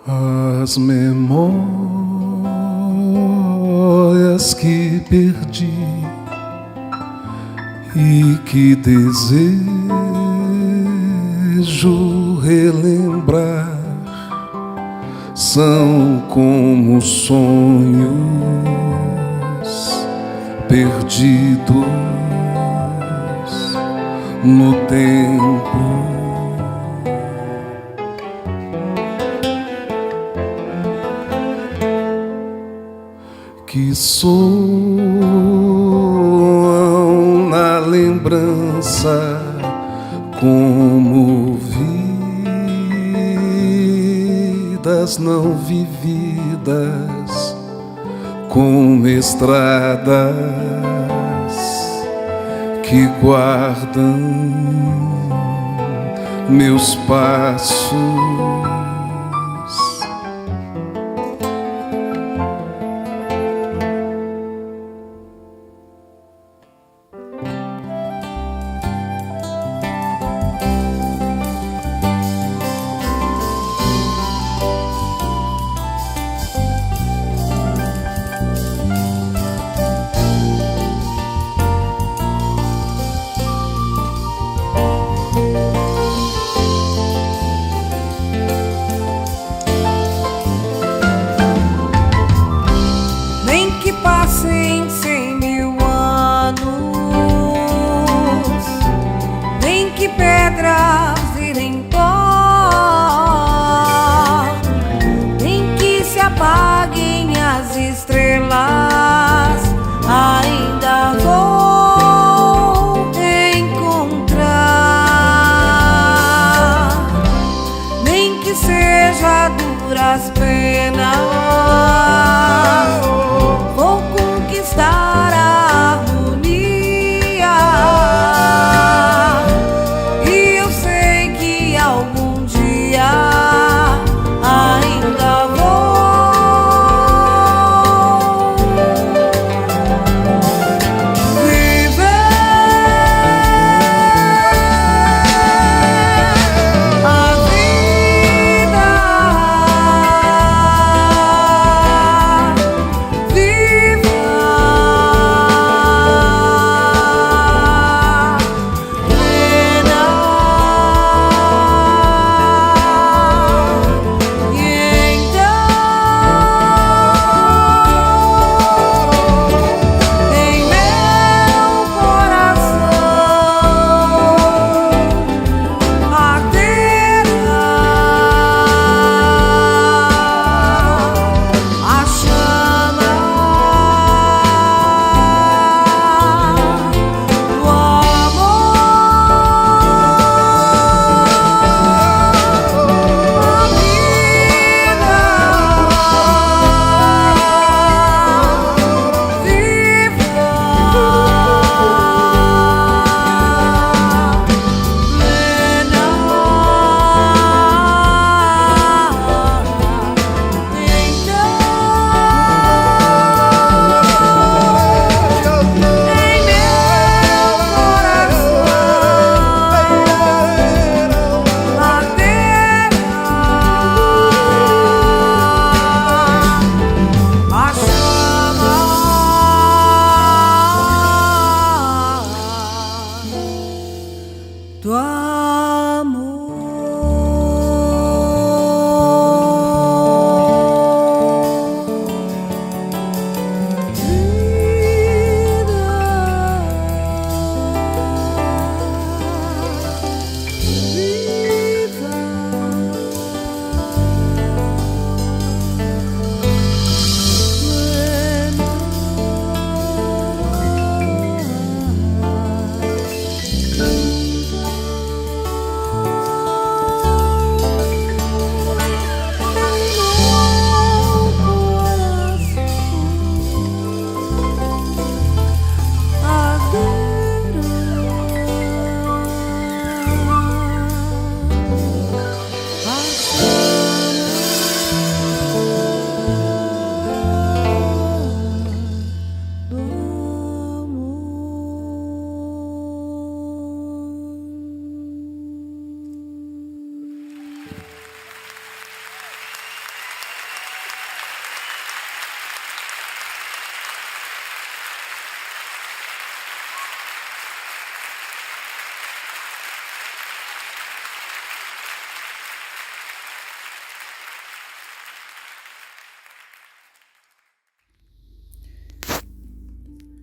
As memórias que perdi e que desejo relembrar são como sonhos perdidos no tempo. Que soam na lembrança como vidas não vividas, como estradas que guardam meus passos. Passem 100.000 anos, nem que pedras virem pó, nem que se apaguem as estrelas, ainda vou encontrar, nem que seja duras penas. Conquistar a harmonia, e eu sei que algum dia ainda vou viver a vida.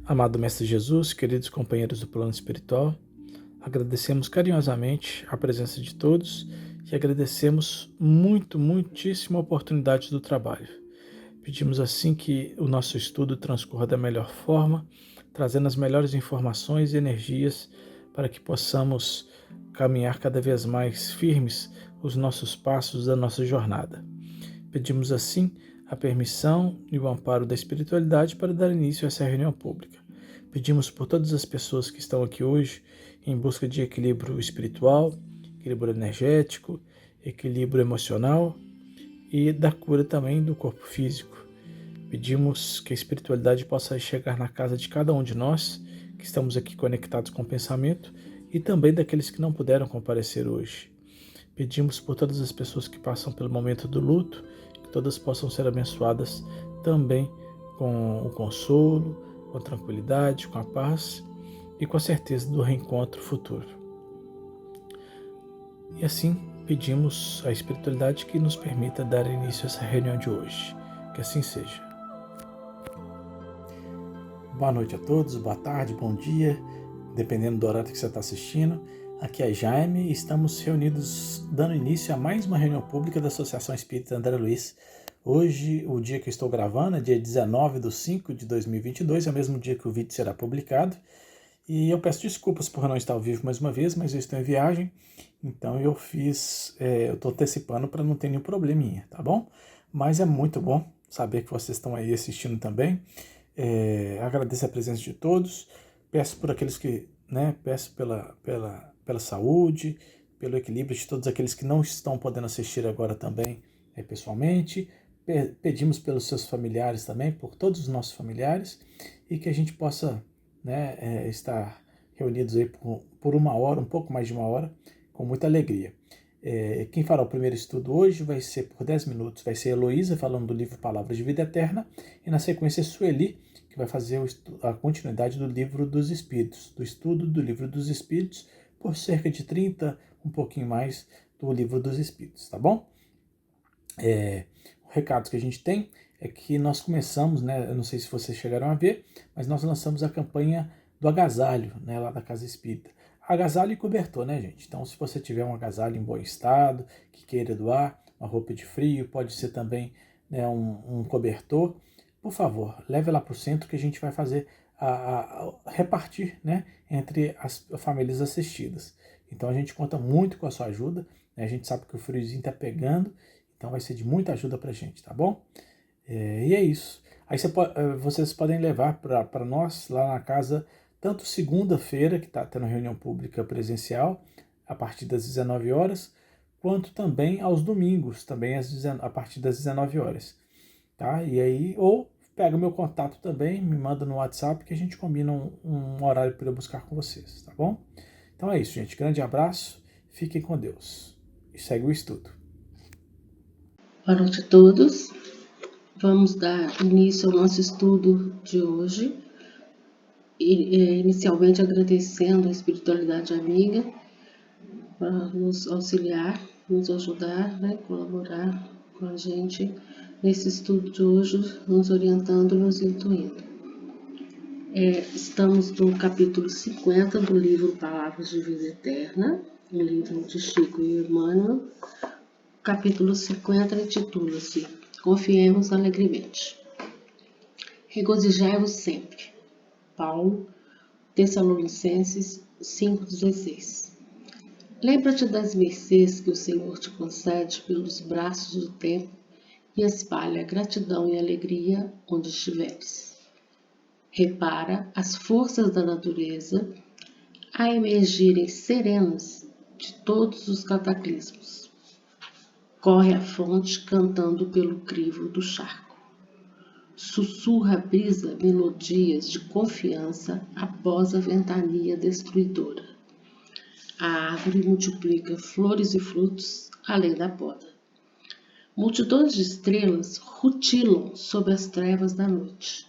Amado Mestre Jesus, queridos companheiros do plano espiritual, agradecemos carinhosamente a presença de todos e agradecemos muitíssimo a oportunidade do trabalho. Pedimos assim que o nosso estudo transcorra da melhor forma, trazendo as melhores informações e energias para que possamos caminhar cada vez mais firmes os nossos passos da nossa jornada. Pedimos assim a permissão e o amparo da espiritualidade para dar início a essa reunião pública. Pedimos por todas as pessoas que estão aqui hoje em busca de equilíbrio espiritual, equilíbrio energético, equilíbrio emocional e da cura também do corpo físico. Pedimos que a espiritualidade possa chegar na casa de cada um de nós, que estamos aqui conectados com o pensamento, e também daqueles que não puderam comparecer hoje. Pedimos por todas as pessoas que passam pelo momento do luto, que todas possam ser abençoadas também com o consolo, com a tranquilidade, com a paz e com a certeza do reencontro futuro. E assim pedimos à espiritualidade que nos permita dar início a essa reunião de hoje. Que assim seja. Boa noite a todos, boa tarde, bom dia, dependendo do horário que você está assistindo. Aqui é Jaime e estamos reunidos dando início a mais uma reunião pública da Associação Espírita André Luiz. Hoje, o dia que eu estou gravando é dia 19/5/2022, é o mesmo dia que o vídeo será publicado. E eu peço desculpas por não estar ao vivo mais uma vez, mas eu estou em viagem, então eu estou antecipando para não ter nenhum probleminha, tá bom? Mas é muito bom saber que vocês estão aí assistindo também. Agradeço a presença de todos, peço por aqueles que, peço pela saúde, pelo equilíbrio de todos aqueles que não estão podendo assistir agora também pessoalmente. Pedimos pelos seus familiares também, por todos os nossos familiares, e que a gente possa estar reunidos aí por uma hora, um pouco mais de uma hora, com muita alegria. Quem fará o primeiro estudo hoje vai ser por 10 minutos, vai ser Heloísa falando do livro Palavras de Vida Eterna, e na sequência Sueli, que vai fazer a continuidade do livro dos Espíritos, do estudo do livro dos Espíritos, por cerca de 30, um pouquinho mais do livro dos Espíritos, tá bom? O recado que a gente tem é que nós começamos, eu não sei se vocês chegaram a ver, mas nós lançamos a campanha do agasalho, lá da Casa Espírita. Agasalho e cobertor, gente? Então, se você tiver um agasalho em bom estado, que queira doar, uma roupa de frio, pode ser também um cobertor, por favor, leve lá para o centro que a gente vai fazer a repartir entre as famílias assistidas. Então, a gente conta muito com a sua ajuda, a gente sabe que o friozinho está pegando, então vai ser de muita ajuda para a gente, tá bom? E é isso. Aí vocês podem levar para nós lá na casa, tanto segunda-feira, que está tendo reunião pública presencial, a partir das 19 horas, quanto também aos domingos, também a partir das 19 horas. Tá? E aí, ou pega meu contato também, me manda no WhatsApp, que a gente combina um horário para eu buscar com vocês, tá bom? Então é isso, gente. Grande abraço, fiquem com Deus. E segue o estudo. Boa noite a todos. Vamos dar início ao nosso estudo de hoje. Inicialmente agradecendo a espiritualidade amiga para nos auxiliar, nos ajudar, colaborar com a gente nesse estudo de hoje, nos orientando e nos intuindo. Estamos no capítulo 50 do livro Palavras de Vida Eterna, o livro de Chico e Emmanuel. Capítulo 50 intitula-se Confiemos alegremente. Regozijai-vos sempre. Paulo, Tessalonicenses 5,16. Lembra-te das mercês que o Senhor te concede pelos braços do tempo e espalha gratidão e alegria onde estiveres. Repara as forças da natureza a emergirem serenas de todos os cataclismos. Corre a fonte cantando pelo crivo do charco. Sussurra a brisa melodias de confiança após a ventania destruidora. A árvore multiplica flores e frutos além da poda. Multidões de estrelas rutilam sob as trevas da noite.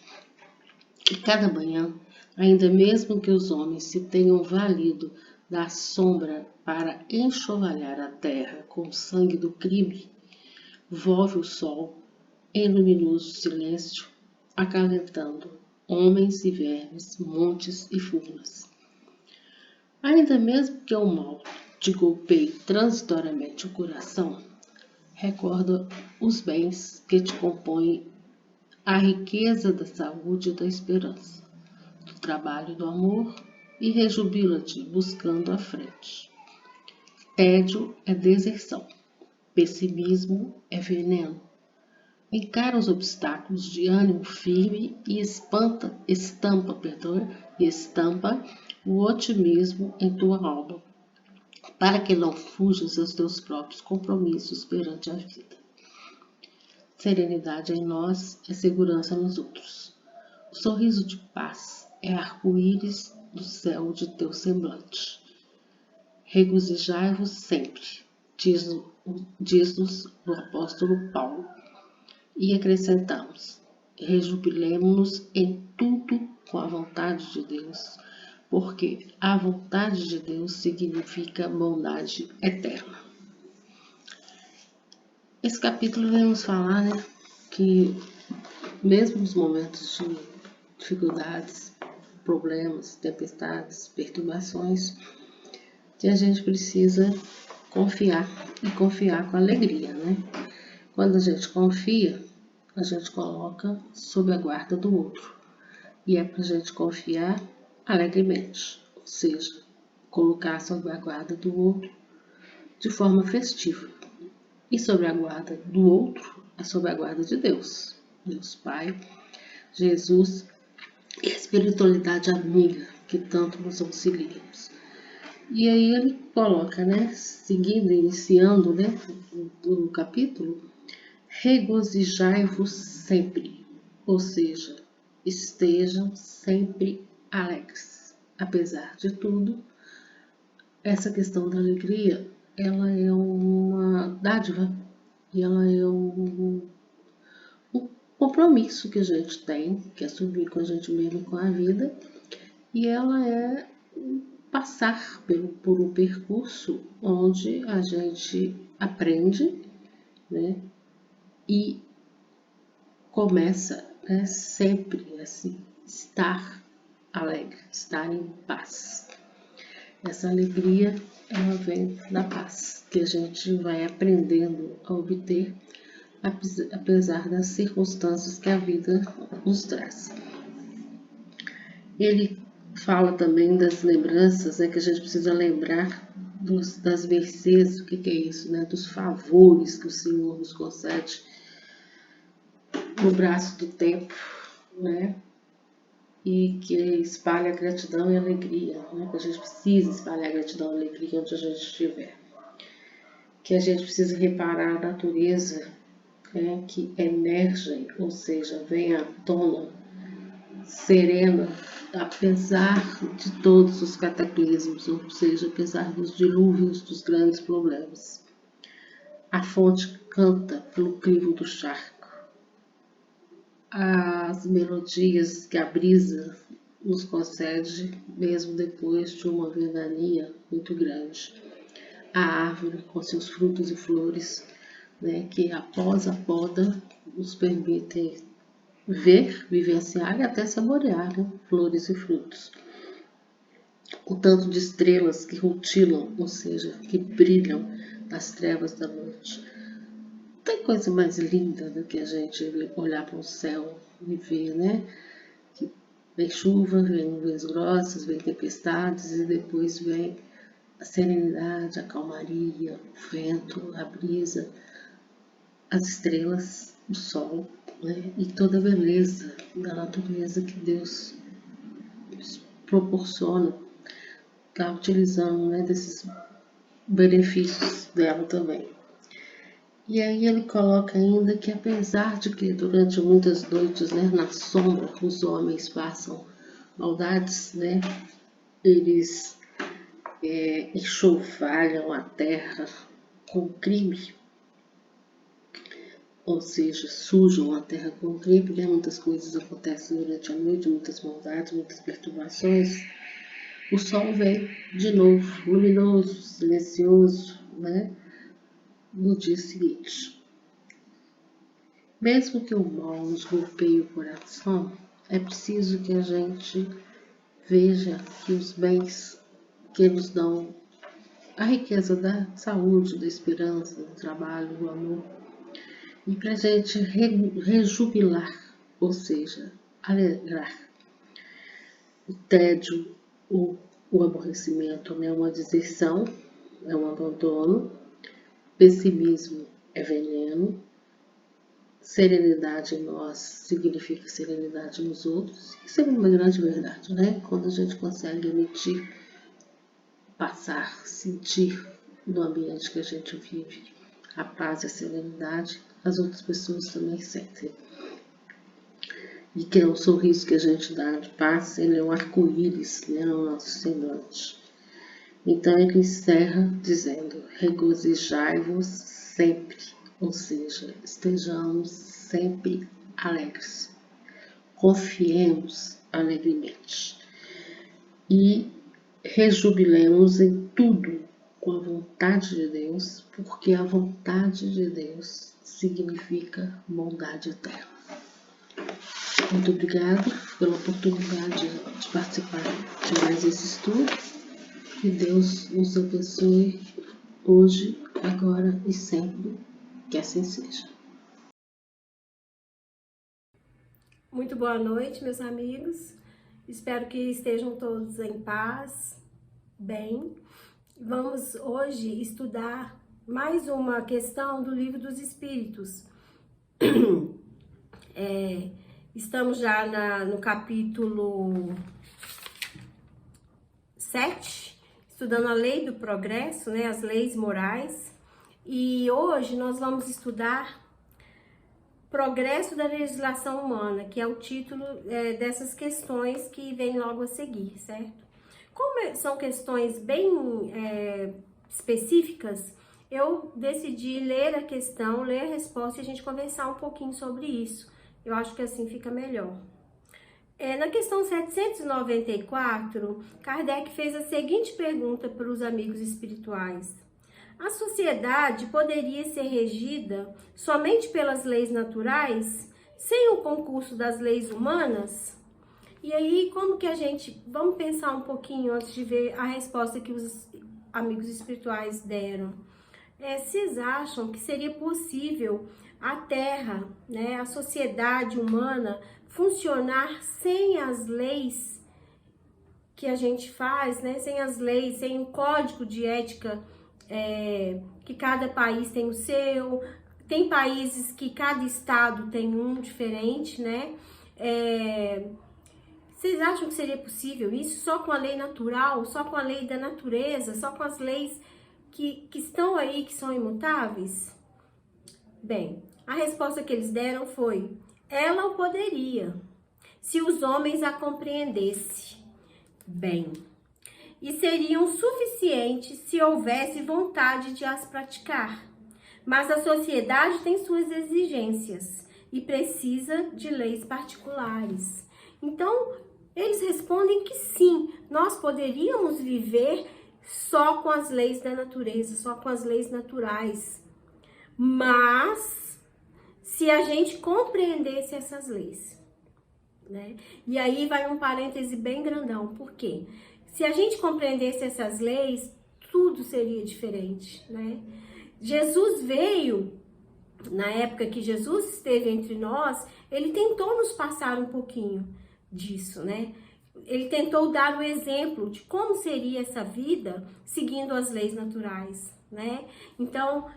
E cada manhã, ainda mesmo que os homens se tenham valido da sombra para enxovalhar a terra com o sangue do crime, volve o sol em luminoso silêncio, acalentando homens e vermes, montes e furnas. Ainda mesmo que o mal te golpeie transitoriamente o coração, recorda os bens que te compõem, a riqueza da saúde e da esperança, do trabalho e do amor, e rejubila-te buscando a frente. Tédio é deserção, pessimismo é veneno. Encara os obstáculos de ânimo firme e estampa o otimismo em tua alma, para que não fujas aos teus próprios compromissos perante a vida. Serenidade em nós é segurança nos outros. O sorriso de paz é arco-íris do céu de teu semblante. Regozijai-vos sempre, diz-nos o apóstolo Paulo. E acrescentamos, rejubilemo-nos em tudo com a vontade de Deus, porque a vontade de Deus significa bondade eterna. Esse capítulo vem nos falar, que mesmo nos momentos de dificuldades, problemas, tempestades, perturbações, que a gente precisa confiar e confiar com alegria, Quando a gente confia, a gente coloca sob a guarda do outro. E é para a gente confiar alegremente, ou seja, colocar sob a guarda do outro de forma festiva. E sob a guarda do outro é sob a guarda de Deus, Deus Pai, Jesus e a espiritualidade amiga que tanto nos auxiliamos. E aí ele coloca, seguindo, iniciando, o capítulo, regozijai-vos sempre, ou seja, estejam sempre alegres. Apesar de tudo, essa questão da alegria, ela é uma dádiva e ela é um compromisso que a gente tem, que é assumir com a gente mesmo e com a vida, e ela é passar por um percurso onde a gente aprende, e começa sempre assim, estar alegre, estar em paz. Essa alegria, ela vem da paz, que a gente vai aprendendo a obter, apesar das circunstâncias que a vida nos traz. Ele fala também das lembranças, que a gente precisa lembrar das mercês, o que é isso, dos favores que o Senhor nos concede no braço do tempo, e que espalha a gratidão e a alegria, que a gente precisa espalhar a gratidão e a alegria onde a gente estiver. Que a gente precisa reparar a natureza que emerge, ou seja, vem à tona, serena, apesar de todos os cataclismos, ou seja, apesar dos dilúvios, dos grandes problemas. A fonte canta pelo crivo do charco. As melodias que a brisa nos concede, mesmo depois de uma ventania muito grande. A árvore com seus frutos e flores, que após a poda nos permitem ver, vivenciar e até saborear flores e frutos. O tanto de estrelas que rutilam, ou seja, que brilham nas trevas da noite. Tem coisa mais linda do que a gente olhar para o céu e ver, que vem chuva, vem nuvens grossas, vem tempestades e depois vem a serenidade, a calmaria, o vento, a brisa, as estrelas, o sol, e toda a beleza da natureza que Deus proporciona, está utilizando desses benefícios dela também. E aí ele coloca ainda que apesar de que durante muitas noites, na sombra, os homens passam maldades, eles enxovalham a terra com crime, ou seja, sujam a terra com crime, muitas coisas acontecem durante a noite, muitas maldades, muitas perturbações. O sol vem de novo, luminoso, silencioso, no dia seguinte. Mesmo que o mal nos golpeie o coração, é preciso que a gente veja que os bens que nos dão a riqueza da saúde, da esperança, do trabalho, do amor, e para a gente rejubilar, ou seja, alegrar o tédio, o aborrecimento, né? Uma deserção, é um abandono, pessimismo é veneno, serenidade em nós significa serenidade nos outros. Isso é uma grande verdade, né? Quando a gente consegue emitir, passar, sentir no ambiente que a gente vive a paz e a serenidade, as outras pessoas também sentem. E que é o sorriso que a gente dá de paz, ele é um arco-íris, né, no nosso semblante. Então ele encerra dizendo: regozijai-vos sempre, ou seja, estejamos sempre alegres, confiemos alegremente e rejubilemos em tudo com a vontade de Deus, porque a vontade de Deus significa bondade eterna. Muito obrigada pela oportunidade de participar de mais esse estudo. Que Deus nos abençoe hoje, agora e sempre. Que assim seja. Muito boa noite, meus amigos. Espero que estejam todos em paz, bem. Vamos hoje estudar mais uma questão do Livro dos Espíritos. Estamos já no capítulo 7, estudando a lei do progresso, né, as leis morais. E hoje nós vamos estudar Progresso da Legislação Humana, que é o título dessas questões que vem logo a seguir, certo? Como são questões bem específicas, eu decidi ler a questão, ler a resposta e a gente conversar um pouquinho sobre isso. Eu acho que assim fica melhor. Na questão 794, Kardec fez a seguinte pergunta para os amigos espirituais: a sociedade poderia ser regida somente pelas leis naturais, sem o concurso das leis humanas? E aí, como que a gente... Vamos pensar um pouquinho antes de ver a resposta que os amigos espirituais deram. Vocês acham que seria possível a Terra, né, a sociedade humana, funcionar sem as leis que a gente faz, né, sem as leis, sem o código de ética que cada país tem o seu? Tem países que cada estado tem um diferente, né? Vocês acham que seria possível isso só com a lei natural, só com a lei da natureza, só com as leis que estão aí, que são imutáveis? Bem, a resposta que eles deram foi: ela o poderia, se os homens a compreendessem bem, e seriam suficientes se houvesse vontade de as praticar. Mas a sociedade tem suas exigências e precisa de leis particulares. Então, eles respondem que sim, nós poderíamos viver só com as leis da natureza, só com as leis naturais. Mas, se a gente compreendesse essas leis, né? E aí vai um parêntese bem grandão, por quê? Se a gente compreendesse essas leis, tudo seria diferente, né? Jesus veio, na época que Jesus esteve entre nós, ele tentou nos passar um pouquinho disso, né? Ele tentou dar o exemplo de como seria essa vida seguindo as leis naturais, né? Então,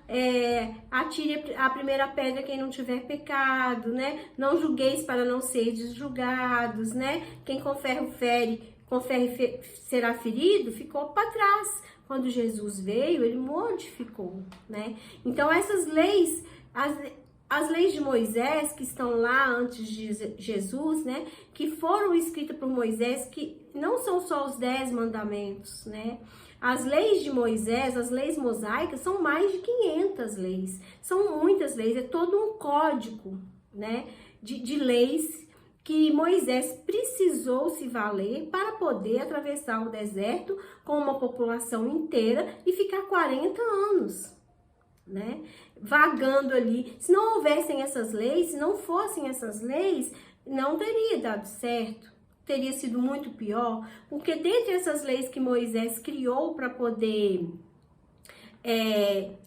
atire a primeira pedra quem não tiver pecado, né? Não julgueis para não seres julgados, né? Quem com ferro fere, com ferro será ferido, ficou para trás. Quando Jesus veio, ele modificou, né? Então, essas leis, as leis de Moisés, que estão lá antes de Jesus, né? Que foram escritas por Moisés, que não são só os 10 mandamentos, né? As leis de Moisés, as leis mosaicas, são mais de 500 leis. São muitas leis, é todo um código, né? De leis que Moisés precisou se valer para poder atravessar o deserto com uma população inteira e ficar 40 anos. né? Vagando ali. Se não houvessem essas leis, se não fossem essas leis, não teria dado certo. Teria sido muito pior, porque dentre essas leis que Moisés criou para poder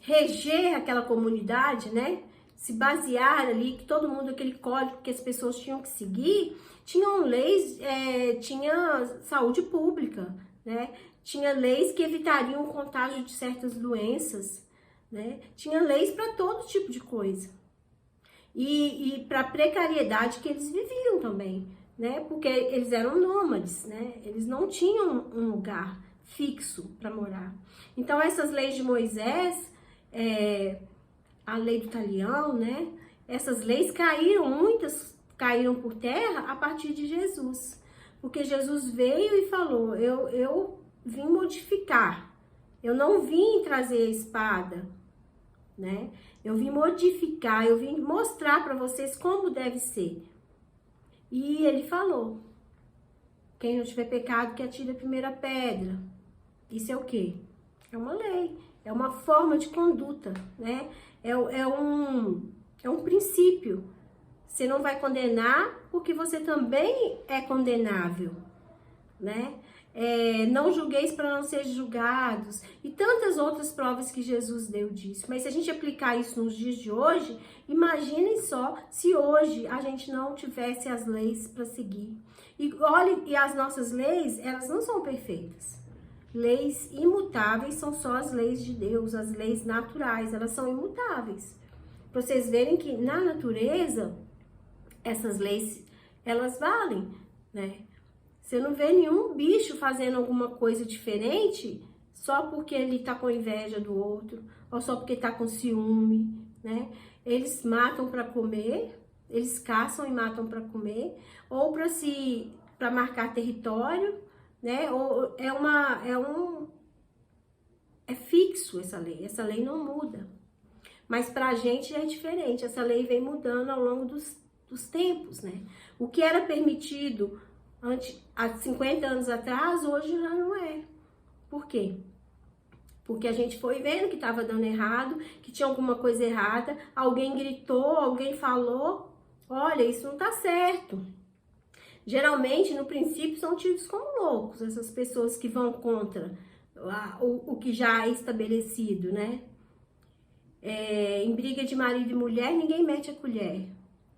reger aquela comunidade, né? Se basear ali, que todo mundo, aquele código que as pessoas tinham que seguir, tinham leis, tinha saúde pública, né? Tinha leis que evitariam o contágio de certas doenças, né? Tinha leis para todo tipo de coisa. E para a precariedade que eles viviam também, né? Porque eles eram nômades, né? Eles não tinham um lugar fixo para morar. Então, essas leis de Moisés, a lei do talião, né? Essas leis caíram, muitas caíram por terra a partir de Jesus. Porque Jesus veio e falou, eu vim modificar, eu não vim trazer a espada, né? Eu vim modificar, eu vim mostrar para vocês como deve ser. E ele falou, quem não tiver pecado que atire a primeira pedra. Isso é o quê? É uma lei, é uma forma de conduta, né? É um princípio. Você não vai condenar porque você também é condenável, né? Não julgueis para não ser julgados, e tantas outras provas que Jesus deu disso. Mas se a gente aplicar isso nos dias de hoje, imaginem só se hoje a gente não tivesse as leis para seguir. E olha, e as nossas leis, elas não são perfeitas. Leis imutáveis são só as leis de Deus, as leis naturais, elas são imutáveis. Para vocês verem que na natureza, essas leis, elas valem, né? Você não vê nenhum bicho fazendo alguma coisa diferente só porque ele tá com inveja do outro, ou só porque tá com ciúme, né? Eles matam para comer, eles caçam e matam para comer, ou para marcar território, né? Ou é fixo essa lei não muda. Mas pra gente é diferente, essa lei vem mudando ao longo dos tempos, né? O que era permitido há 50 anos atrás, hoje já não é. Por quê? Porque a gente foi vendo que estava dando errado, que tinha alguma coisa errada, alguém gritou, alguém falou, olha, isso não tá certo. Geralmente, no princípio, são tidos como loucos, essas pessoas que vão contra o que já é estabelecido, né? Em briga de marido e mulher, ninguém mete a colher.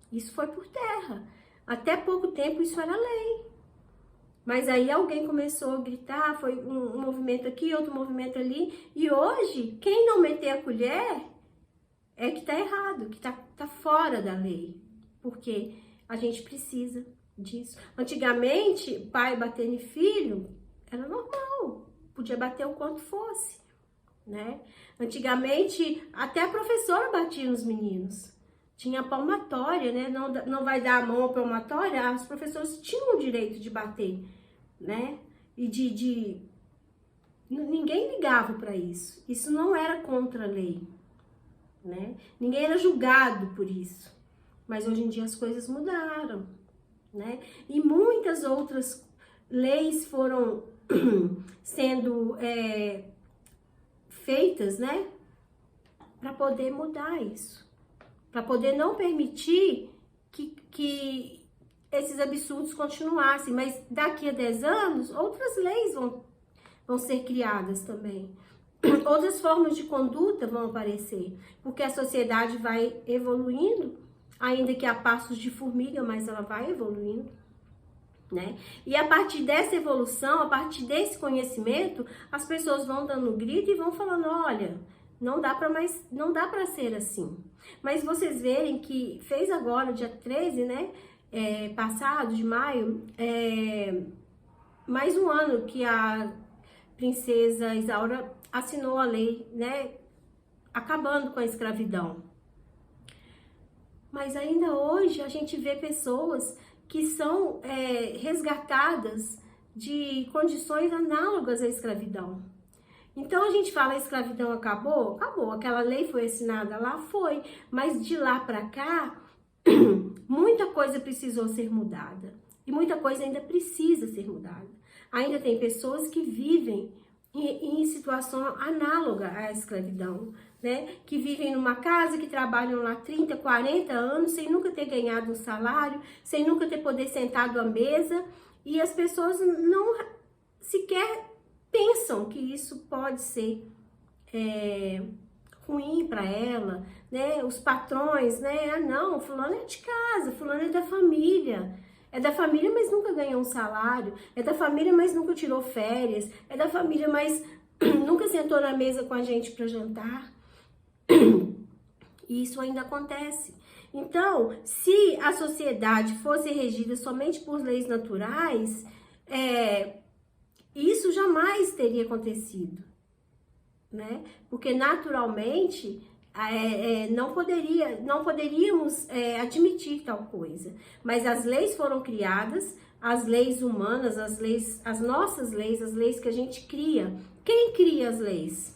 Isso foi por terra. Até pouco tempo isso era lei. Mas aí alguém começou a gritar, foi um movimento aqui, outro movimento ali. E hoje, quem não meter a colher é que tá errado, que tá fora da lei. Porque a gente precisa disso. Antigamente, pai batendo em filho era normal. Podia bater o quanto fosse, né? Antigamente, até a professora batia nos meninos. Tinha palmatória, né? Não vai dar a mão à palmatória, as professoras tinham o direito de bater, né? E ninguém ligava para isso. Isso não era contra a lei, né? Ninguém era julgado por isso. Mas hoje em dia as coisas mudaram, né? E muitas outras leis foram sendo feitas, né? Para poder mudar isso. Para poder não permitir que esses absurdos continuassem. Mas daqui a 10 anos, outras leis vão ser criadas também. Outras formas de conduta vão aparecer. Porque a sociedade vai evoluindo, ainda que a passos de formiga, mas ela vai evoluindo, né? E a partir dessa evolução, a partir desse conhecimento, as pessoas vão dando um grito e vão falando, olha, não dá para ser assim. Mas vocês verem que fez agora, dia 13, né, passado, de maio, mais um ano que a princesa Isaura assinou a lei, né, acabando com a escravidão. Mas ainda hoje a gente vê pessoas que são resgatadas de condições análogas à escravidão. Então a gente fala, a escravidão acabou? Acabou. Aquela lei foi assinada lá? Foi. Mas de lá para cá, muita coisa precisou ser mudada. E muita coisa ainda precisa ser mudada. Ainda tem pessoas que vivem em situação análoga à escravidão, né, que vivem numa casa, que trabalham lá 30, 40 anos, sem nunca ter ganhado um salário, sem nunca ter poder sentado à mesa, e as pessoas não sequer pensam que isso pode ser ruim para ela, né? Os patrões, né? Ah, não, fulano é de casa, fulano é da família. É da família, mas nunca ganhou um salário. É da família, mas nunca tirou férias. É da família, mas nunca sentou na mesa com a gente para jantar. E isso ainda acontece. Então, se a sociedade fosse regida somente por leis naturais, isso jamais teria acontecido, né? Porque naturalmente não poderíamos admitir tal coisa. Mas as leis foram criadas, as leis humanas, as nossas leis, as leis que a gente cria. Quem cria as leis?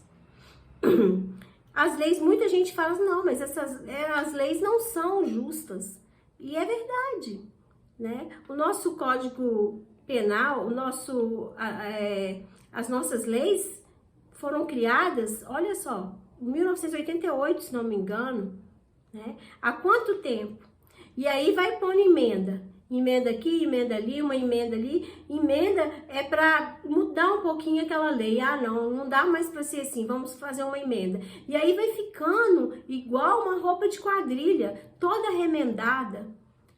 As leis, muita gente fala, não, mas as leis não são justas. E é verdade, né? O nosso Código Penal, as nossas leis foram criadas, olha só, em 1988, se não me engano, né? Há quanto tempo? E aí vai pondo emenda. Emenda aqui, emenda ali, uma emenda ali. Emenda é para mudar um pouquinho aquela lei. Ah, não dá mais para ser assim, vamos fazer uma emenda. E aí vai ficando igual uma roupa de quadrilha, toda remendada,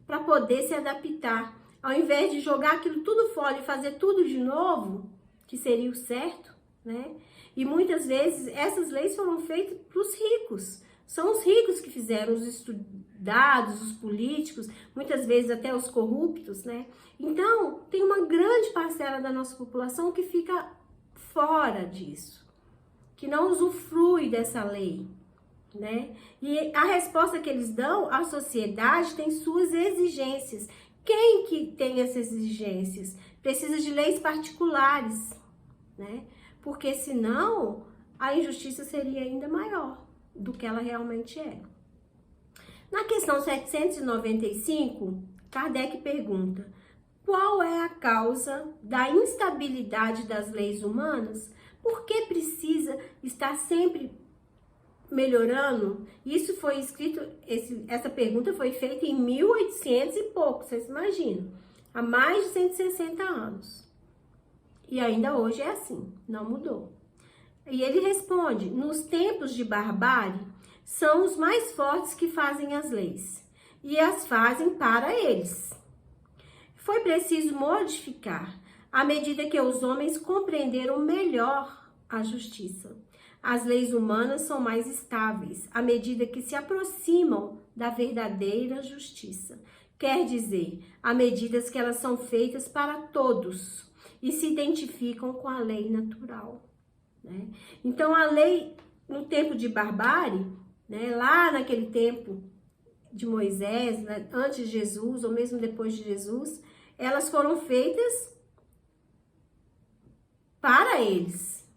para poder se adaptar. Ao invés de jogar aquilo tudo fora e fazer tudo de novo, que seria o certo, né? E muitas vezes essas leis foram feitas para os ricos. São os ricos que fizeram, os estudados, os políticos, muitas vezes até os corruptos, né? Então, tem uma grande parcela da nossa população que fica fora disso, que não usufrui dessa lei, né? E a resposta que eles dão, a sociedade tem suas exigências. Quem que tem essas exigências? Precisa de leis particulares, né? Porque senão a injustiça seria ainda maior do que ela realmente é. Na questão 795, Kardec pergunta: qual é a causa da instabilidade das leis humanas? Por que precisa estar sempre melhorando? Isso foi escrito, essa pergunta foi feita em 1800 e pouco, vocês imaginam? Há mais de 160 anos. E ainda hoje é assim, não mudou. E ele responde: nos tempos de barbárie, são os mais fortes que fazem as leis, e as fazem para eles. Foi preciso modificar, à medida que os homens compreenderam melhor a justiça. As leis humanas são mais estáveis, à medida que se aproximam da verdadeira justiça. Quer dizer, à medida que elas são feitas para todos e se identificam com a lei natural, né? Então, a lei, no tempo de barbárie, né, lá naquele tempo de Moisés, né, antes de Jesus, ou mesmo depois de Jesus, elas foram feitas para eles,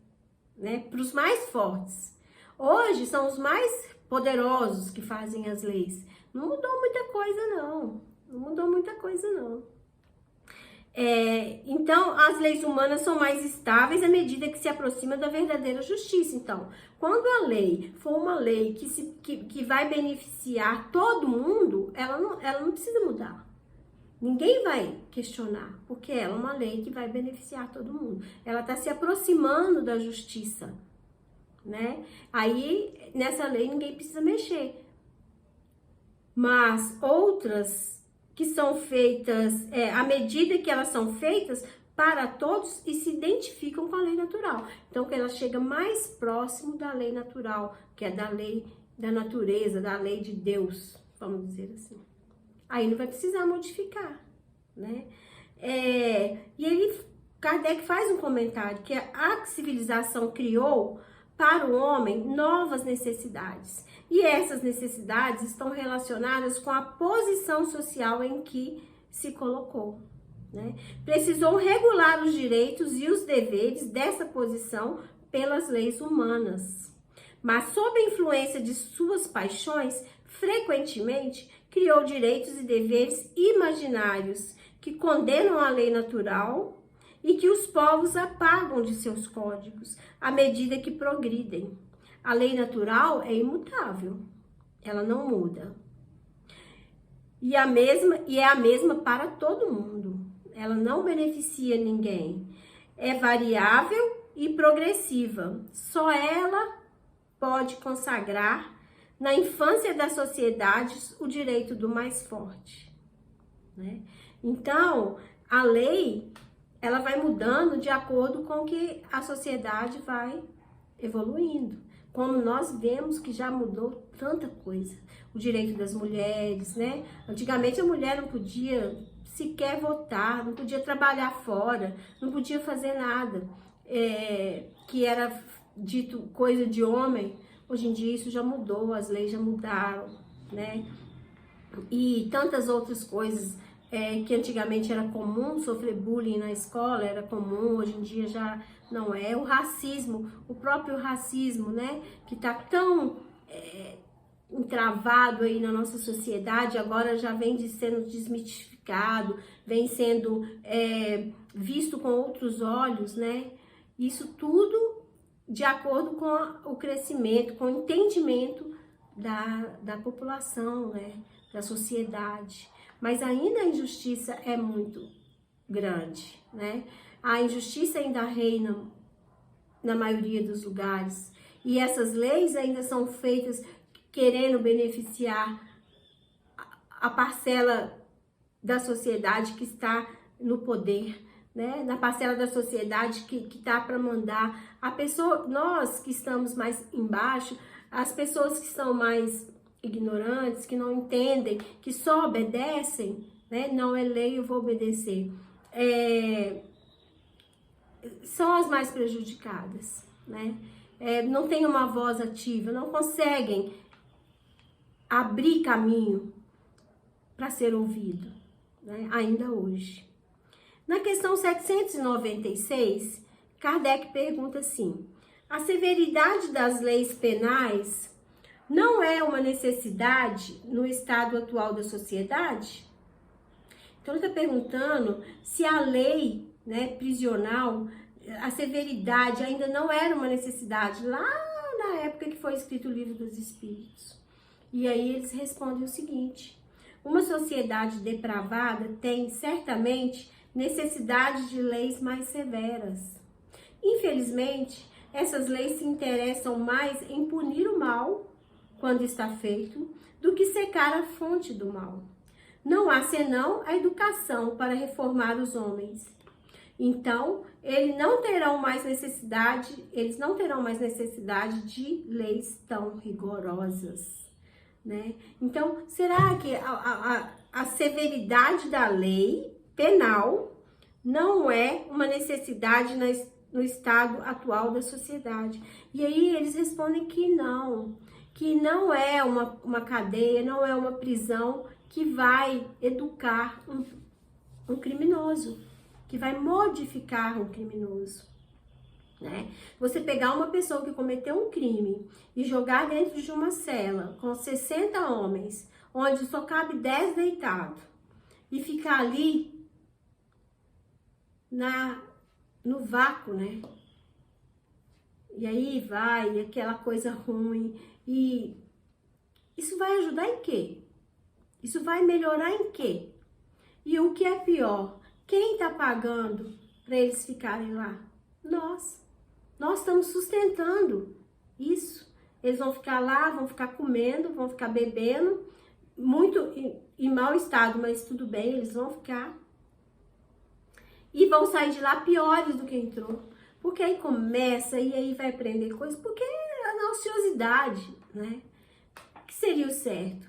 né, para os mais fortes. Hoje, são os mais poderosos que fazem as leis. Não mudou muita coisa, não. Não mudou muita coisa, não. Então, as leis humanas são mais estáveis à medida que se aproxima da verdadeira justiça. Então, quando a lei for uma lei que vai beneficiar todo mundo, ela não precisa mudar. Ninguém vai questionar, porque ela é uma lei que vai beneficiar todo mundo. Ela está se aproximando da justiça, né? Aí, nessa lei, ninguém precisa mexer. Mas outras que são feitas, à medida que elas são feitas para todos e se identificam com a lei natural. Então, que ela chega mais próximo da lei natural, que é da lei da natureza, da lei de Deus, vamos dizer assim. Aí não vai precisar modificar, né? Kardec faz um comentário que a civilização criou para o homem novas necessidades. E essas necessidades estão relacionadas com a posição social em que se colocou, né? Precisou regular os direitos e os deveres dessa posição pelas leis humanas. Mas, sob a influência de suas paixões, frequentemente criou direitos e deveres imaginários que condenam a lei natural e que os povos apagam de seus códigos à medida que progridem. A lei natural é imutável, ela não muda. E é a mesma para todo mundo. Ela não beneficia ninguém. É variável e progressiva. Só ela pode consagrar na infância das sociedades o direito do mais forte, né? Então, a lei, ela vai mudando de acordo com que a sociedade vai evoluindo. Como nós vemos que já mudou tanta coisa. O direito das mulheres, né? Antigamente a mulher não podia sequer votar, não podia trabalhar fora, não podia fazer nada. Que era dito coisa de homem. Hoje em dia isso já mudou, as leis já mudaram, né? E tantas outras coisas que antigamente era comum, sofrer bullying na escola era comum, hoje em dia já não é. O racismo, o próprio racismo, né? Que tá tão entravado aí na nossa sociedade, agora já vem sendo desmitificado, vem sendo visto com outros olhos, né? Isso tudo de acordo com o crescimento, com o entendimento da população, né? Da sociedade. Mas ainda a injustiça é muito grande, né? A injustiça ainda reina na maioria dos lugares. E essas leis ainda são feitas querendo beneficiar a parcela da sociedade que está no poder, né? Na parcela da sociedade que tá para mandar. Nós que estamos mais embaixo, as pessoas que são mais ignorantes, que não entendem, que só obedecem, né? Não é lei, eu vou obedecer. São as mais prejudicadas, né? Não tem uma voz ativa, não conseguem abrir caminho para ser ouvido, né? Ainda hoje. Na questão 796, Kardec pergunta assim: a severidade das leis penais não é uma necessidade no estado atual da sociedade? Então, ele está perguntando se a lei, né, prisional, a severidade ainda não era uma necessidade lá na época que foi escrito o Livro dos Espíritos. E aí eles respondem o seguinte: uma sociedade depravada tem certamente necessidade de leis mais severas. Infelizmente, essas leis se interessam mais em punir o mal quando está feito, do que secar a fonte do mal. Não há senão a educação para reformar os homens. Então, eles não terão mais necessidade de leis tão rigorosas, né? Então, será que a severidade da lei penal não é uma necessidade no estado atual da sociedade? E aí eles respondem que não é uma cadeia, não é uma prisão que vai educar um criminoso, que vai modificar um criminoso, né? Você pegar uma pessoa que cometeu um crime e jogar dentro de uma cela com 60 homens, onde só cabe 10 deitados, e ficar ali no vácuo, né? E aí vai aquela coisa ruim. E isso vai ajudar em quê? Isso vai melhorar em quê? E o que é pior, quem está pagando para eles ficarem lá? Nós. Nós estamos sustentando isso. Eles vão ficar lá, vão ficar comendo, vão ficar bebendo, muito em mau estado, mas tudo bem, eles vão ficar. E vão sair de lá piores do que entrou. Porque aí começa, e aí vai aprender coisas, porque é na ociosidade, né? O que seria o certo?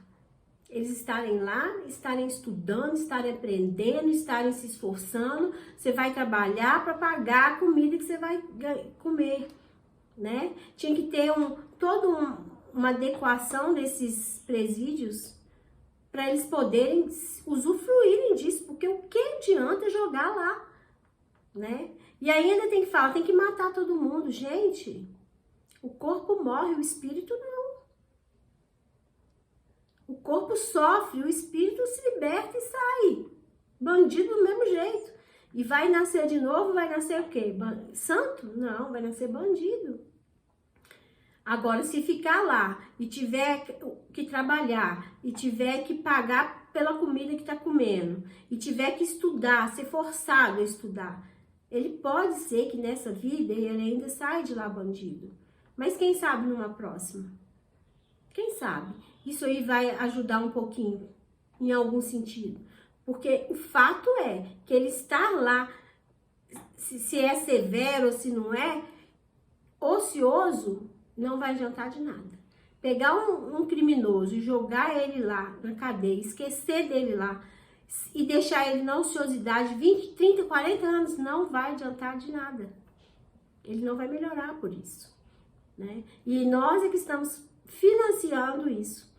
Eles estarem lá, estarem estudando, estarem aprendendo, estarem se esforçando. Você vai trabalhar para pagar a comida que você vai comer, né? Tinha que ter toda uma adequação desses presídios para eles poderem usufruírem disso, porque o que adianta jogar lá, né? E ainda tem que falar, tem que matar todo mundo. Gente, o corpo morre, o espírito não. O corpo sofre, o espírito se liberta e sai. Bandido do mesmo jeito. E vai nascer de novo, vai nascer o quê? Santo? Não, vai nascer bandido. Agora, se ficar lá e tiver que trabalhar, e tiver que pagar pela comida que está comendo, e tiver que estudar, ser forçado a estudar, ele pode ser que nessa vida ele ainda saia de lá bandido. Mas quem sabe numa próxima? Quem sabe? Isso aí vai ajudar um pouquinho, em algum sentido. Porque o fato é que ele estar lá, se é severo ou se não é, ocioso, não vai adiantar de nada. Pegar um criminoso e jogar ele lá na cadeia, esquecer dele lá e deixar ele na ociosidade 20, 30, 40 anos, não vai adiantar de nada. Ele não vai melhorar por isso, né? E nós é que estamos financiando isso.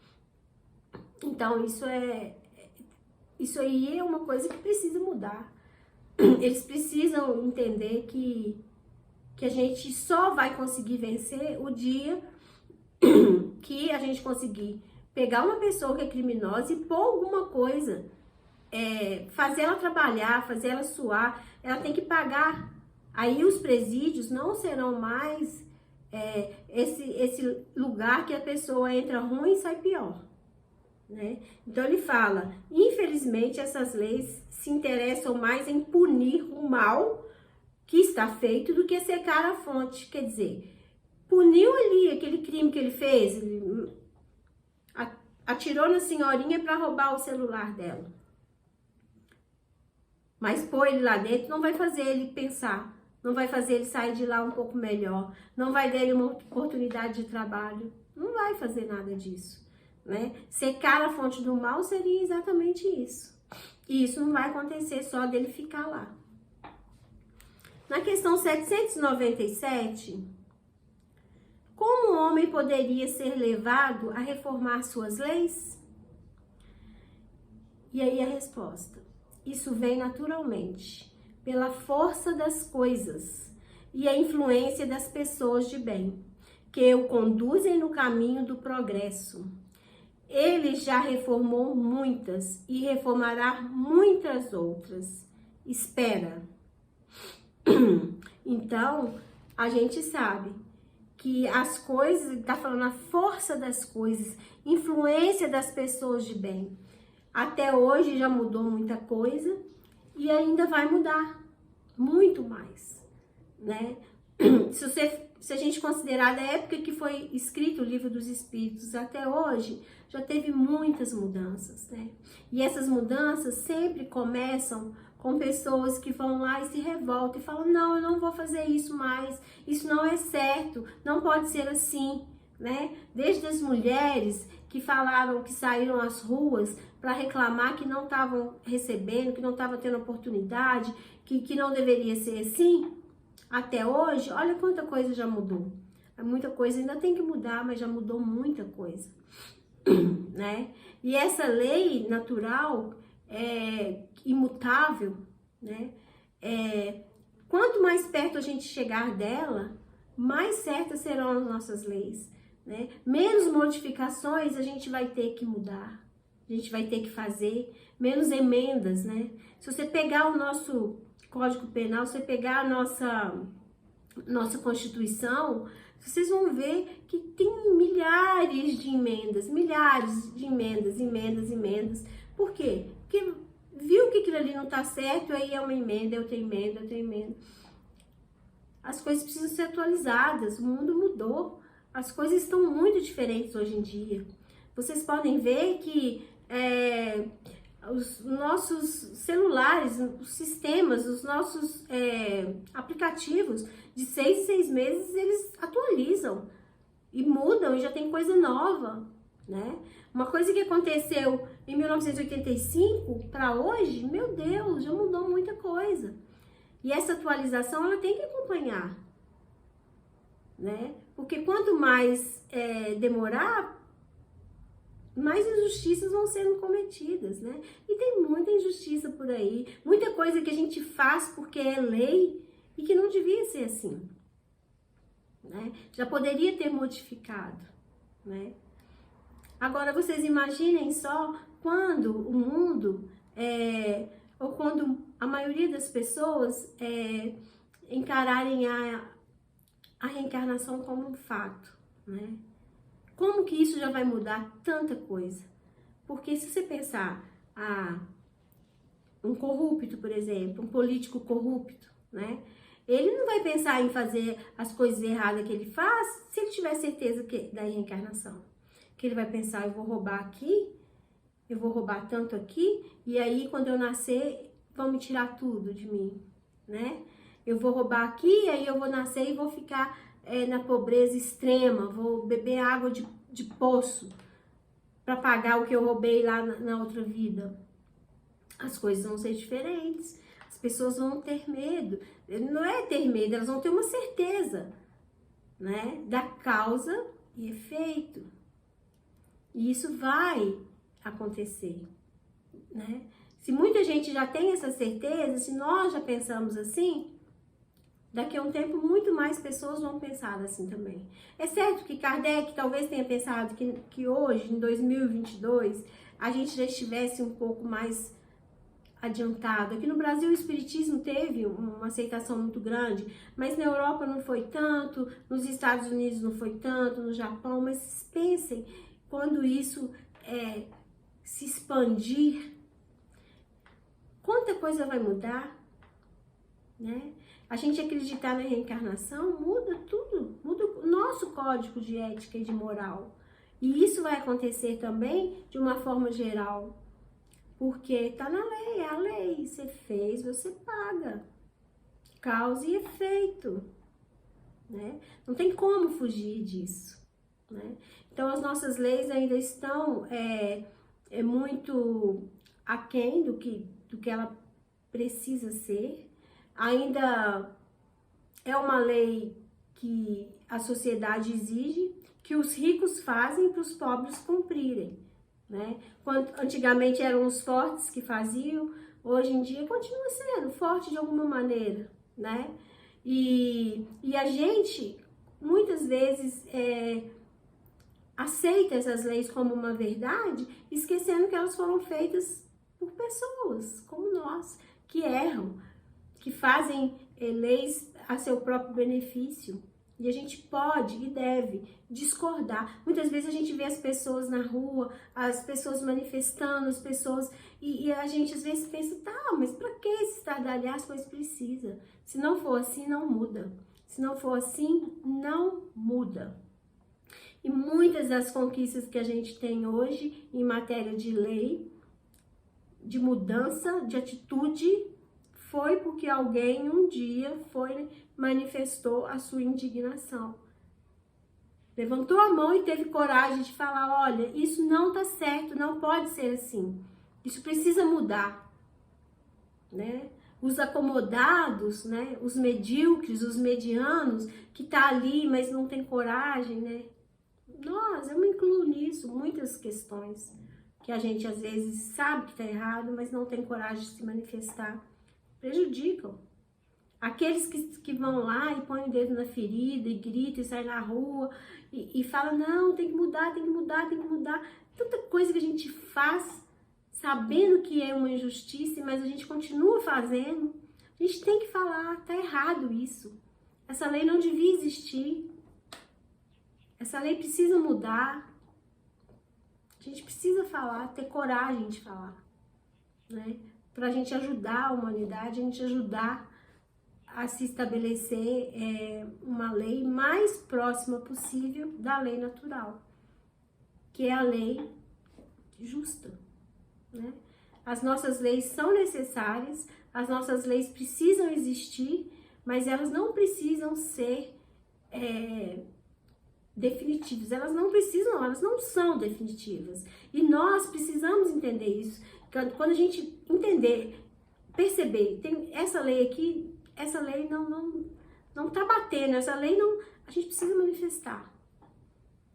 Então, isso aí é uma coisa que precisa mudar. Eles precisam entender que a gente só vai conseguir vencer o dia que a gente conseguir pegar uma pessoa que é criminosa e pôr alguma coisa, fazer ela trabalhar, fazer ela suar, ela tem que pagar. Aí os presídios não serão mais esse lugar que a pessoa entra ruim e sai pior, né? Então ele fala, infelizmente essas leis se interessam mais em punir o mal que está feito do que secar a fonte. Quer dizer, puniu ali aquele crime que ele fez, ele atirou na senhorinha para roubar o celular dela. Mas pôr ele lá dentro não vai fazer ele pensar, não vai fazer ele sair de lá um pouco melhor, não vai dar ele uma oportunidade de trabalho, não vai fazer nada disso, né? Secar a fonte do mal seria exatamente isso. E isso não vai acontecer só dele ficar lá. Na questão 797, como o homem poderia ser levado a reformar suas leis? E aí a resposta: isso vem naturalmente, pela força das coisas e a influência das pessoas de bem, que o conduzem no caminho do progresso. Ele já reformou muitas e reformará muitas outras. Espera. Então, a gente sabe que as coisas, tá falando a força das coisas, influência das pessoas de bem. Até hoje já mudou muita coisa e ainda vai mudar muito mais, né? Se a gente considerar da época que foi escrito o Livro dos Espíritos até hoje, já teve muitas mudanças, né? E essas mudanças sempre começam com pessoas que vão lá e se revoltam e falam, não, eu não vou fazer isso mais, isso não é certo, não pode ser assim, né? Desde as mulheres que falaram, que saíram às ruas para reclamar que não estavam recebendo, que não estavam tendo oportunidade, que não deveria ser assim, até hoje, olha quanta coisa já mudou. Muita coisa ainda tem que mudar, mas já mudou muita coisa, né? E essa lei natural é imutável, né? Quanto mais perto a gente chegar dela, mais certas serão as nossas leis, né? Menos modificações a gente vai ter que mudar, a gente vai ter que fazer, menos emendas, né? Se você pegar o nosso Código Penal, se você pegar a nossa Constituição, vocês vão ver que tem milhares de emendas, emendas. Por quê? Porque viu que aquilo ali não tá certo, aí é uma emenda, outra emenda. As coisas precisam ser atualizadas, o mundo mudou, as coisas estão muito diferentes hoje em dia. Vocês podem ver que os nossos celulares, os sistemas, os nossos aplicativos, de 6 em 6 meses, eles atualizam e mudam e já tem coisa nova, né? Uma coisa que aconteceu em 1985 para hoje, meu Deus, já mudou muita coisa. E essa atualização, ela tem que acompanhar, né? Porque quanto mais demorar, mais injustiças vão sendo cometidas, né? E tem muita injustiça por aí, muita coisa que a gente faz porque é lei e que não devia ser assim, né? Já poderia ter modificado, né? Agora, vocês imaginem só quando o mundo, ou quando a maioria das pessoas encararem a reencarnação como um fato, né? Como que isso já vai mudar tanta coisa? Porque se você pensar, um corrupto, por exemplo, um político corrupto, né? Ele não vai pensar em fazer as coisas erradas que ele faz se ele tiver certeza da reencarnação. Que ele vai pensar, eu vou roubar aqui, eu vou roubar tanto aqui, e aí quando eu nascer, vão me tirar tudo de mim, né? Eu vou roubar aqui, aí eu vou nascer e vou ficar na pobreza extrema, vou beber água de poço para pagar o que eu roubei lá na outra vida. As coisas vão ser diferentes, as pessoas vão ter medo. Não é ter medo, elas vão ter uma certeza, né, da causa e efeito. E isso vai acontecer, né? Se muita gente já tem essa certeza, se nós já pensamos assim, daqui a um tempo muito mais pessoas vão pensar assim também. É certo que Kardec talvez tenha pensado que hoje, em 2022, a gente já estivesse um pouco mais adiantado. Aqui no Brasil o espiritismo teve uma aceitação muito grande, mas na Europa não foi tanto, nos Estados Unidos não foi tanto, no Japão, mas pensem, quando isso se expandir, quanta coisa vai mudar, né? A gente acreditar na reencarnação muda tudo, muda o nosso código de ética e de moral. E isso vai acontecer também de uma forma geral. Porque tá na lei, é a lei. Você fez, você paga. Causa e efeito, né? Não tem como fugir disso, né? Então, as nossas leis ainda estão muito aquém do que ela precisa ser. Ainda é uma lei que a sociedade exige, que os ricos fazem para os pobres cumprirem, né? Antigamente eram os fortes que faziam, hoje em dia continua sendo forte de alguma maneira, né? E a gente muitas vezes aceita essas leis como uma verdade, esquecendo que elas foram feitas por pessoas como nós, que erram, que fazem leis a seu próprio benefício. E a gente pode e deve discordar. Muitas vezes a gente vê as pessoas na rua, as pessoas manifestando, as pessoas... E a gente às vezes pensa, tá, mas pra que esse estardalhaço? Mas precisa. Se não for assim, não muda. Se não for assim, não muda. E muitas das conquistas que a gente tem hoje em matéria de lei, de mudança, de atitude, foi porque alguém um dia manifestou a sua indignação. Levantou a mão e teve coragem de falar, olha, isso não tá certo, não pode ser assim. Isso precisa mudar, né? Os acomodados, né? Os medíocres, os medianos, que tá ali, mas não tem coragem, né? Eu me incluo nisso, muitas questões que a gente às vezes sabe que tá errado, mas não tem coragem de se manifestar, prejudicam. Aqueles que vão lá e põem o dedo na ferida e gritam e saem na rua e falam, não, tem que mudar, tem que mudar, tem que mudar. Tanta coisa que a gente faz sabendo que é uma injustiça, mas a gente continua fazendo. A gente tem que falar, tá errado isso. Essa lei não devia existir. Essa lei precisa mudar. A gente precisa falar, ter coragem de falar, né? Pra gente ajudar a humanidade, a gente ajudar a se estabelecer uma lei mais próxima possível da lei natural, que é a lei justa, né? As nossas leis são necessárias, as nossas leis precisam existir, mas elas não precisam ser definitivas, elas não são definitivas. E nós precisamos entender isso. Quando a gente entender, perceber, tem essa lei aqui, essa lei não tá batendo, essa lei não, a gente precisa manifestar.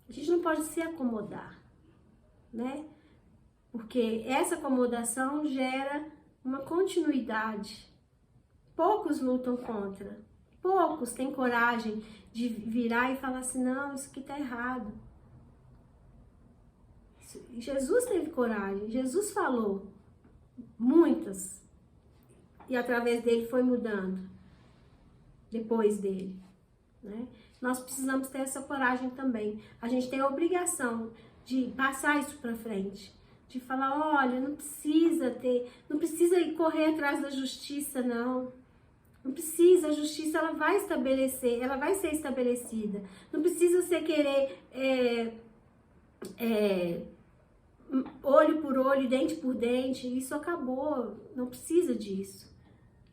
A gente não pode se acomodar, né? Porque essa acomodação gera uma continuidade. Poucos lutam contra, poucos têm coragem de virar e falar assim, não, isso aqui tá errado. Jesus teve coragem, Jesus falou muitas, e através dele foi mudando, depois dele, né? nós precisamos ter essa coragem também. A gente tem a obrigação de passar isso para frente, de falar, olha, não precisa ir correr atrás da justiça, não. Não precisa, a justiça ela vai ser estabelecida. Não precisa você querer olho por olho, dente por dente, isso acabou, não precisa disso.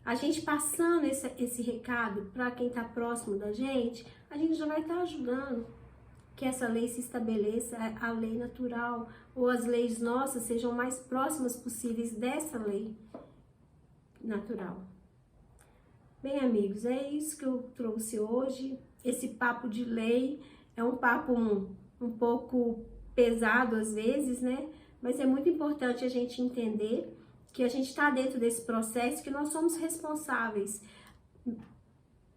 A gente passando esse recado para quem está próximo da gente, a gente já vai estar ajudando que essa lei se estabeleça, a lei natural, ou as leis nossas sejam mais próximas possíveis dessa lei natural. Bem, amigos, é isso que eu trouxe hoje. Esse papo de lei é um papo um pouco pesado às vezes, né? Mas é muito importante a gente entender que a gente está dentro desse processo, que nós somos responsáveis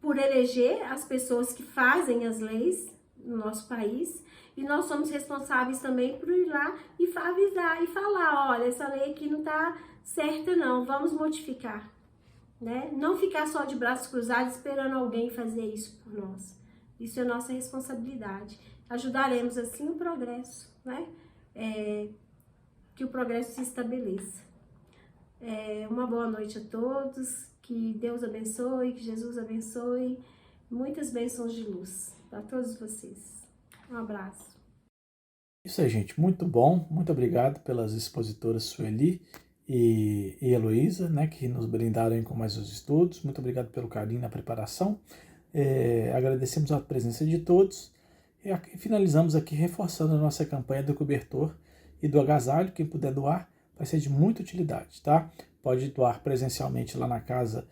por eleger as pessoas que fazem as leis no nosso país, e nós somos responsáveis também por ir lá e avisar e falar, olha, essa lei aqui não está certa não, vamos modificar. Né? Não ficar só de braços cruzados esperando alguém fazer isso por nós. Isso é nossa responsabilidade. Ajudaremos assim o progresso, né? Que o progresso se estabeleça. Uma boa noite a todos, que Deus abençoe, que Jesus abençoe, muitas bênçãos de luz para todos vocês. Um abraço. Isso aí, gente, muito bom. Muito obrigado pelas expositoras Sueli e Heloísa, né, que nos brindaram com mais os estudos. Muito obrigado pelo carinho na preparação. Agradecemos a presença de todos e finalizamos aqui reforçando a nossa campanha do cobertor e do agasalho. Quem puder doar vai ser de muita utilidade, tá? Pode doar presencialmente lá na casa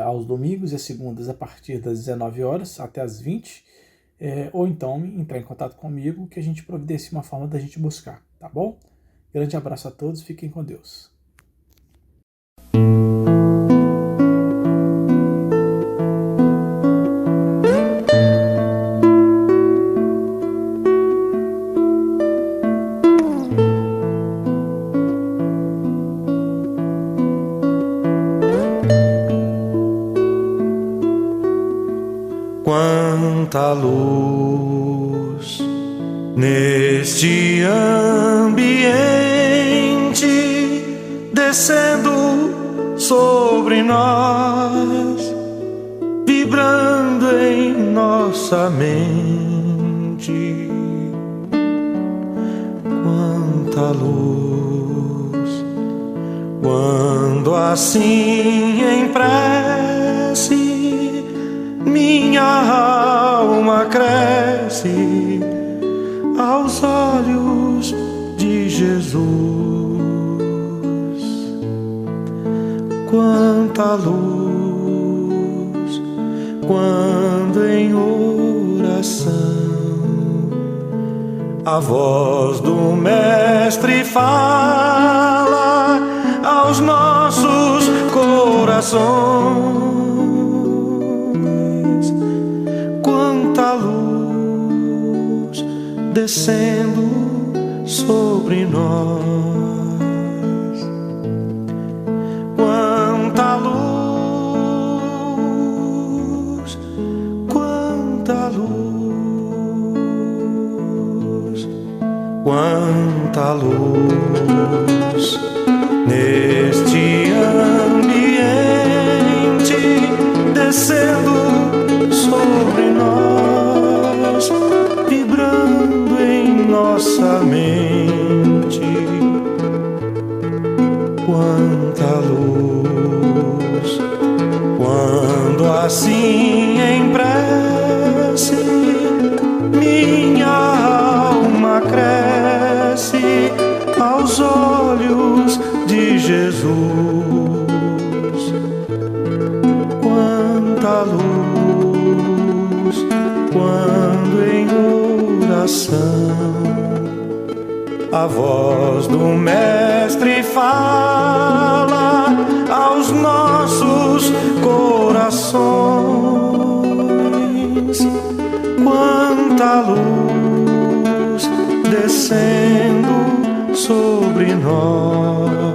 aos domingos e segundas a partir das 19 horas até as 20, ou então entrar em contato comigo que a gente providencie uma forma da gente buscar, tá bom? Grande abraço a todos, fiquem com Deus. Quanta luz neste ambiente descendo sobre nós, vibrando em nossa mente. Quanta luz, quando assim em prece minha alma cresce aos olhos de Jesus. Quanta luz, quando em oração a voz do Mestre fala aos nossos corações. Quanta luz descendo sobre nós. Quanta luz, quanta luz, quanta luz neste ambiente descendo sobre nós, vibrando em nossa mente. Quanta luz, quando assim em prece minha alma cresce aos olhos de Jesus. Quanta luz, quando em oração a voz do Mestre fala aos nossos corações. Quanta luz descendo sobre nós.